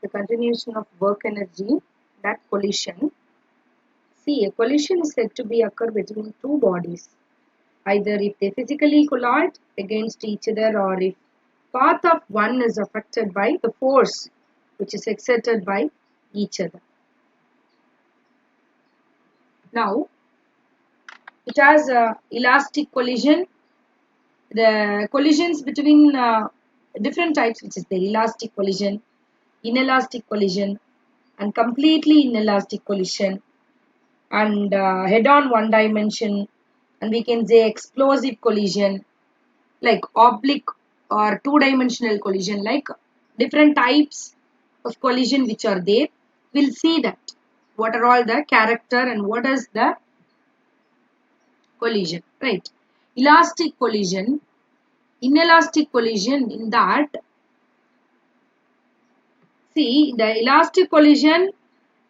the continuation of work energy, that collision. See, a collision is said to be occur between two bodies, either if they physically collide against each other or if path of one is affected by the force which is exerted by each other. Now, it has a elastic collision. The collisions between different types, which is the elastic collision, inelastic collision, and completely inelastic collision, and head-on one dimension, and we can say explosive collision, like oblique or two-dimensional collision, like different types of collision which are there. We'll see that what are all the character and what is the collision, right? Elastic collision, inelastic collision, in that, see, the elastic collision,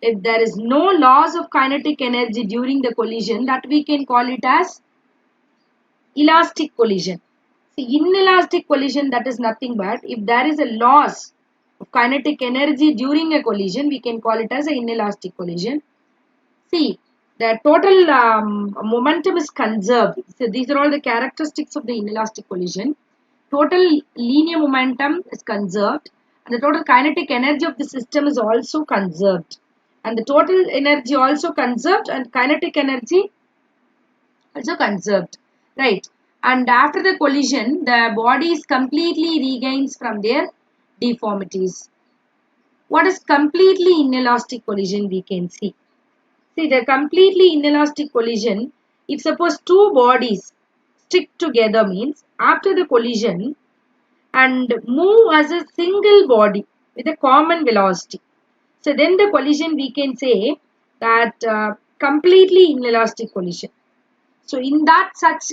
if there is no loss of kinetic energy during the collision, that we can call it as elastic collision. See, inelastic collision, that is nothing but if there is a loss of kinetic energy during a collision, we can call it as an inelastic collision. See, the total momentum is conserved. So these are all the characteristics of the inelastic collision. Total linear momentum is conserved, and the total kinetic energy of the system is also conserved, and the total energy also conserved, and kinetic energy also conserved, right? And after the collision, the bodies completely regains from their deformities. What is completely inelastic collision? We can see. See, the completely inelastic collision, if suppose two bodies stick together, means after the collision and move as a single body with a common velocity. So then the collision, we can say that completely inelastic collision. So in that such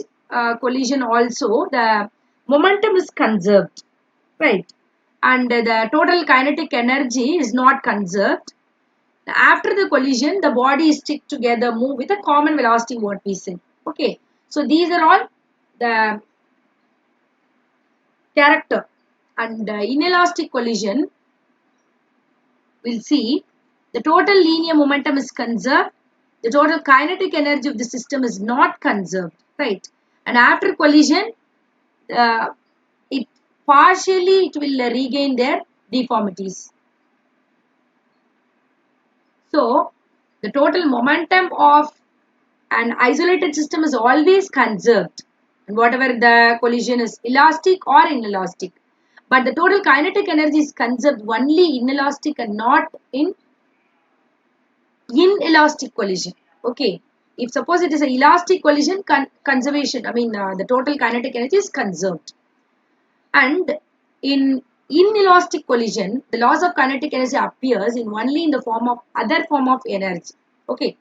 collision also, the momentum is conserved, right? And the total kinetic energy is not conserved. After the collision, the bodies stick together, move with a common velocity, what we say. Okay. So these are all the character. And inelastic collision, we'll see the total linear momentum is conserved. The total kinetic energy of the system is not conserved, right? And after collision, it will regain their deformities. So, the total momentum of an isolated system is always conserved, and whatever the collision is elastic or inelastic. But the total kinetic energy is conserved only in inelastic and not in inelastic collision. Okay. If suppose it is an elastic collision, conservation, the total kinetic energy is conserved. And in inelastic collision, the loss of kinetic energy appears in only in the form of other form of energy. Okay.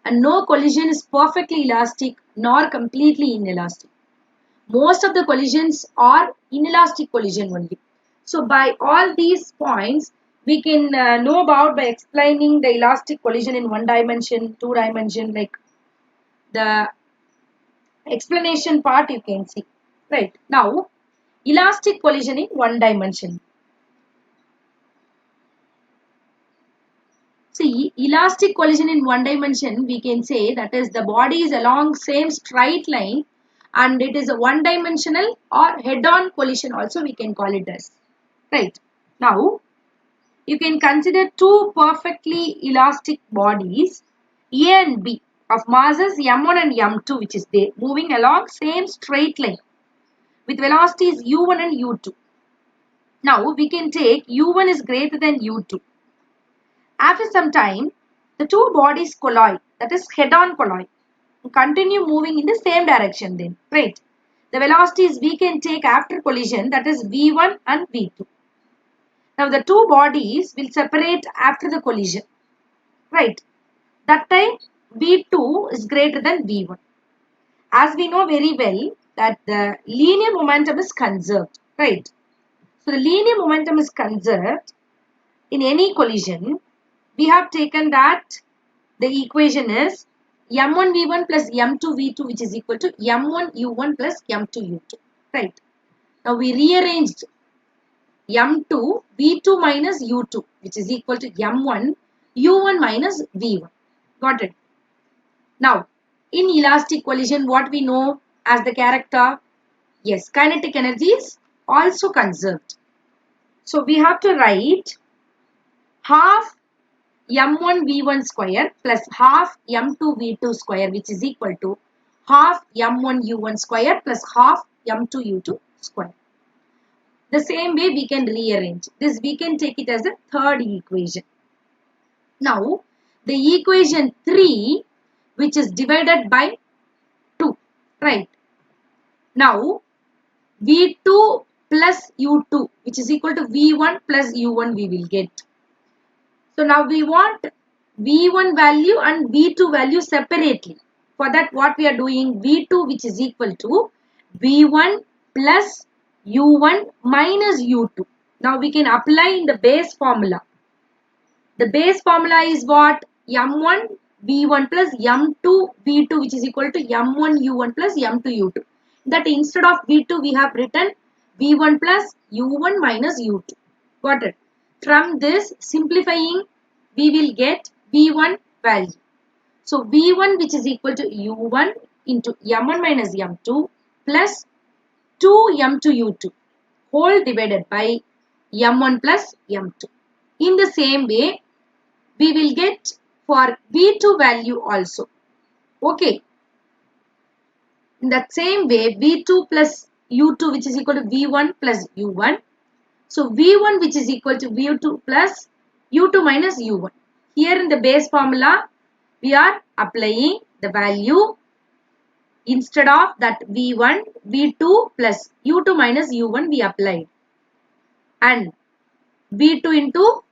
And no collision is perfectly elastic nor completely inelastic. Most of the collisions are inelastic collision only. So by all these points, we can know about by explaining the elastic collision in one dimension, two dimension, like the explanation part you can see. Right. Now, elastic collision in one dimension. See, elastic collision in one dimension, we can say that is the body is along same straight line, and it is a one dimensional or head-on collision also we can call it as. Right. Now, you can consider two perfectly elastic bodies A and B of masses m1 and m2, which is there moving along same straight line with velocities u1 and u2. Now, we can take u1 is greater than u2. After some time, the two bodies collide, that is head-on collide, and continue moving in the same direction then, right? The velocities we can take after collision, that is v1 and v2. Now, the two bodies will separate after the collision, right? That time, v2 is greater than v1. As we know very well that the linear momentum is conserved, right? So, the linear momentum is conserved in any collision. We have taken that the equation is m1v1 plus m2v2, which is equal to m1u1 plus m2u2, right? Now we rearranged m2 v2 minus u2 which is equal to m1 u1 minus v1. Got it? Now, in elastic collision, what we know as the character? Yes, kinetic energy is also conserved. So, we have to write half m1 v1 square plus half m2 v2 square which is equal to half m1 u1 square plus half m2 u2 square. The same way we can rearrange this. We can take it as a third equation. Now, the equation 3 which is divided by 2, right? Now, v2 plus u2 which is equal to v1 plus u1 we will get. So, now we want v1 value and v2 value separately. For that what we are doing, v2 which is equal to v1 plus u1 minus u2. Now, we can apply in the base formula. The base formula is what? m1 v1 plus m2 v2 which is equal to m1 u1 plus m2 u2. That instead of v2 we have written v1 plus u1 minus u2. Got it? From this simplifying we will get v1 value. So v1 which is equal to u1 into m1 minus m2 plus 2 m2 u2 whole divided by m1 plus m2. In the same way we will get for v2 value also. Okay. In that same way v2 plus u2 which is equal to v1 plus u1. So v1 which is equal to v2 plus u2 minus u1. Here in the base formula we are applying the value instead of that v1 v2 plus u2 minus u1 we applied, and v2 into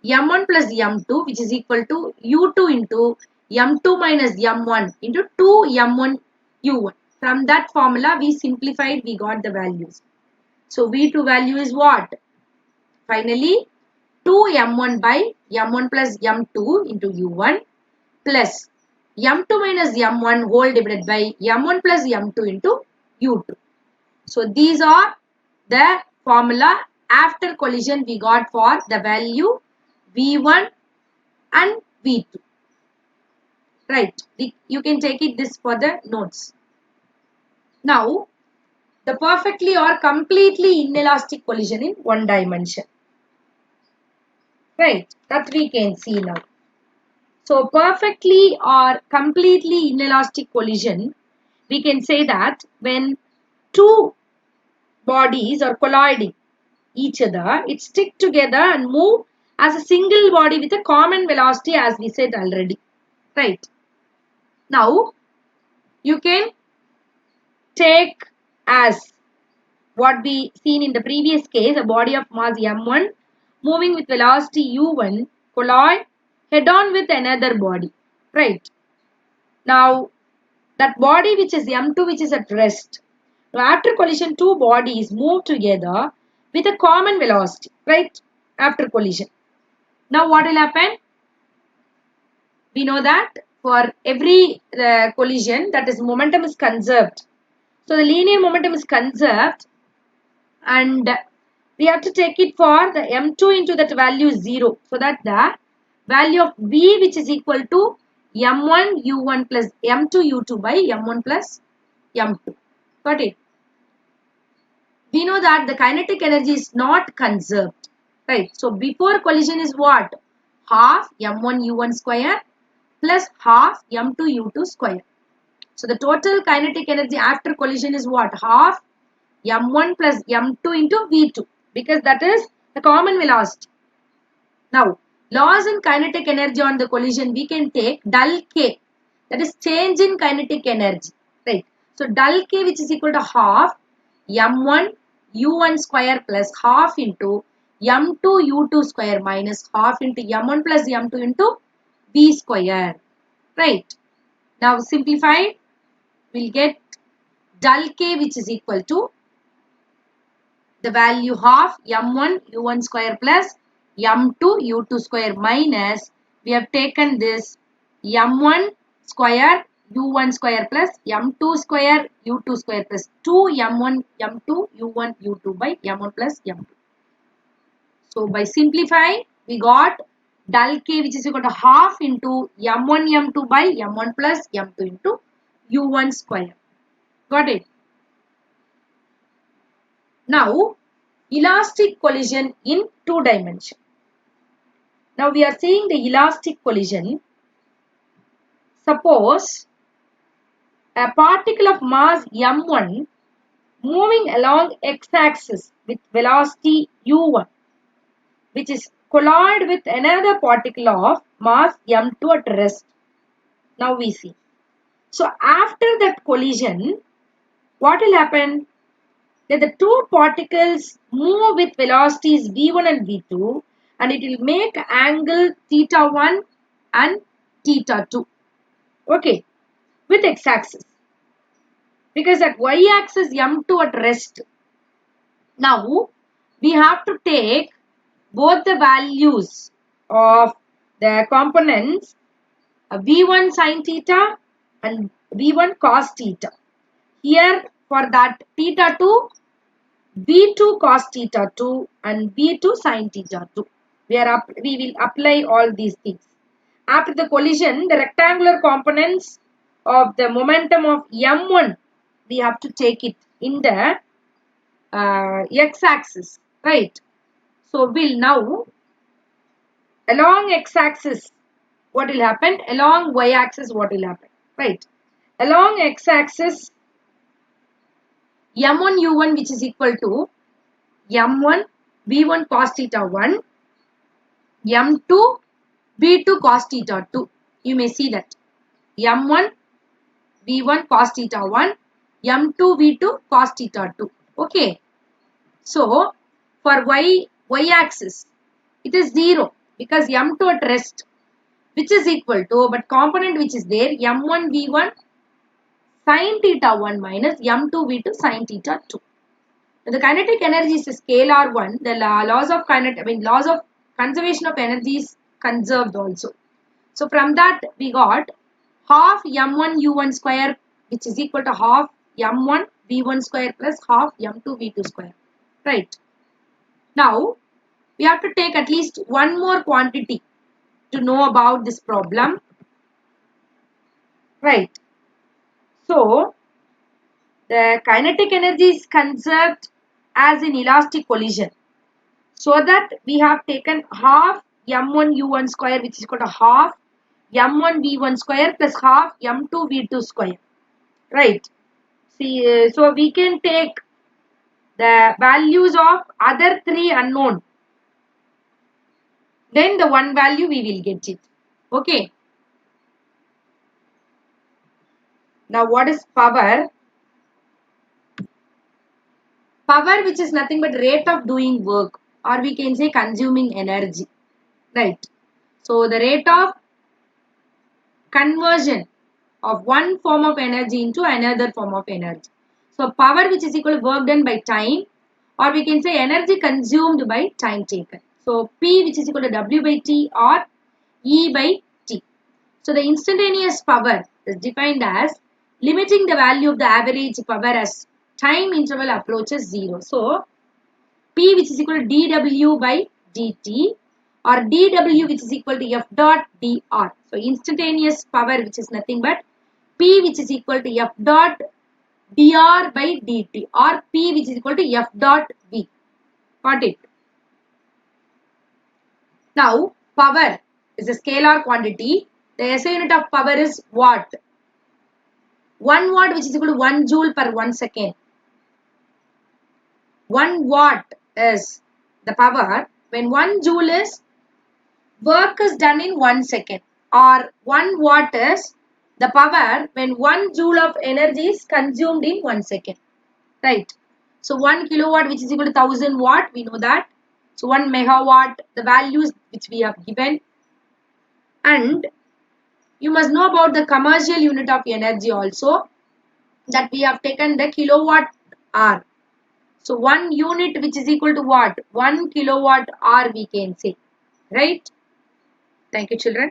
m1 plus m2 which is equal to u2 into m2 minus m1 into 2 m1 u1. From that formula we simplified, we got the values. So v2 value is what? Finally 2 m1 by m1 plus m2 into u1 plus m2 minus m1 whole divided by m1 plus m2 into u2. So these are the formula after collision we got for the value v1 and v2. Right. You can take it this for the notes. Now, the perfectly or completely inelastic collision in one dimension. Right. That we can see now. So, perfectly or completely inelastic collision, we can say that when two bodies are colliding each other, it stick together and move as a single body with a common velocity as we said already. Right. Now, you can take as what we seen in the previous case, a body of mass m1 moving with velocity u1 collide head on with another body. Right. Now, that body which is m2 which is at rest. Now, after collision, two bodies move together with a common velocity. Right. After collision. Now, what will happen? We know that for every collision, that is momentum is conserved. So, the linear momentum is conserved and we have to take it for the m2 into that value 0. So, that the value of v which is equal to m1 u1 plus m2 u2 by m1 plus m2. Got it? We know that the kinetic energy is not conserved. Right. So, before collision is what? Half m1 u1 square plus half m2 u2 square. So, the total kinetic energy after collision is what? Half m1 plus m2 into v2 because that is the common velocity. Now, loss in kinetic energy on the collision we can take del k, that is change in kinetic energy. Right. So, del k which is equal to half m1 u1 square plus half into m2 u2 square minus half into m1 plus m2 into v square. Right. Now, simplified, we'll get del k which is equal to the value half m1 u1 square plus m2 u2 square minus, we have taken this m1 square u1 square plus m2 square u2 square plus 2 m1 m2 u1 u2 by m1 plus m2. So by simplifying, we got del K which is equal to half into M1 M2 by M1 plus M2 into U1 square. Got it? Now, elastic collision in two dimensions. Now we are seeing the elastic collision. Suppose a particle of mass m1 moving along x-axis with velocity u1, which is collide with another particle of mass m2 at rest. Now we see. So after that collision, what will happen? That the two particles move with velocities v1 and v2, and it will make angle theta 1 and theta 2. Okay, with x-axis. Because at y-axis m2 at rest. Now, we have to take both the values of the components v1 sin theta and v1 cos theta. Here for that theta 2, v2 cos theta 2 and v2 sin theta 2. We will apply all these things. After the collision, the rectangular components of the momentum of m1, we have to take it in the x-axis, right? So we'll now, along x-axis, what will happen? Along y-axis, what will happen? Right? Along x-axis, m1 u1 which is equal to m1 v1 cos theta 1, m2 v2 cos theta 2. You may see that m1 v1 cos theta 1, m2 v2 cos theta 2. Okay. So for y-axis, it is 0 because m2 at rest, which is equal to, but component which is there, m1 v1 sin theta 1 minus m2 v2 sin theta 2. Now, the kinetic energy is a scalar one. The laws of laws of conservation of energy is conserved also. So from that we got half m1 u1 square, which is equal to half m1 v1 square plus half m2 v2 square. Right. Now we have to take at least one more quantity to know about this problem. Right. So the kinetic energy is conserved as in elastic collision. So that we have taken half m1 u1 square, which is equal to half m1 v1 square plus half m2 v2 square. Right. See, so we can take the values of other three unknown. Then the one value we will get it. Okay. Now what is power? Power, which is nothing but rate of doing work, or we can say consuming energy. Right. So the rate of conversion of one form of energy into another form of energy. So power, which is equal to work done by time, or we can say energy consumed by time taken. So P, which is equal to W by T or E by T. So the instantaneous power is defined as limiting the value of the average power as time interval approaches 0. So P, which is equal to dW by dt, or dW, which is equal to F dot dr. So instantaneous power, which is nothing but P, which is equal to F dot dr by dt, or P, which is equal to F dot v. Got it? Now power is a scalar quantity. The SI unit of power is watt. 1 watt, which is equal to 1 joule per 1 second. 1 watt is the power when 1 joule is work is done in 1 second, or 1 watt is the power when 1 joule of energy is consumed in 1 second. Right. So 1 kilowatt, which is equal to 1000 watt, we know that. So 1 megawatt, the values which we have given. And you must know about the commercial unit of energy also, that we have taken the kilowatt hour. So 1 unit, which is equal to what? 1 kilowatt hour, we can say. Right? Thank you, children.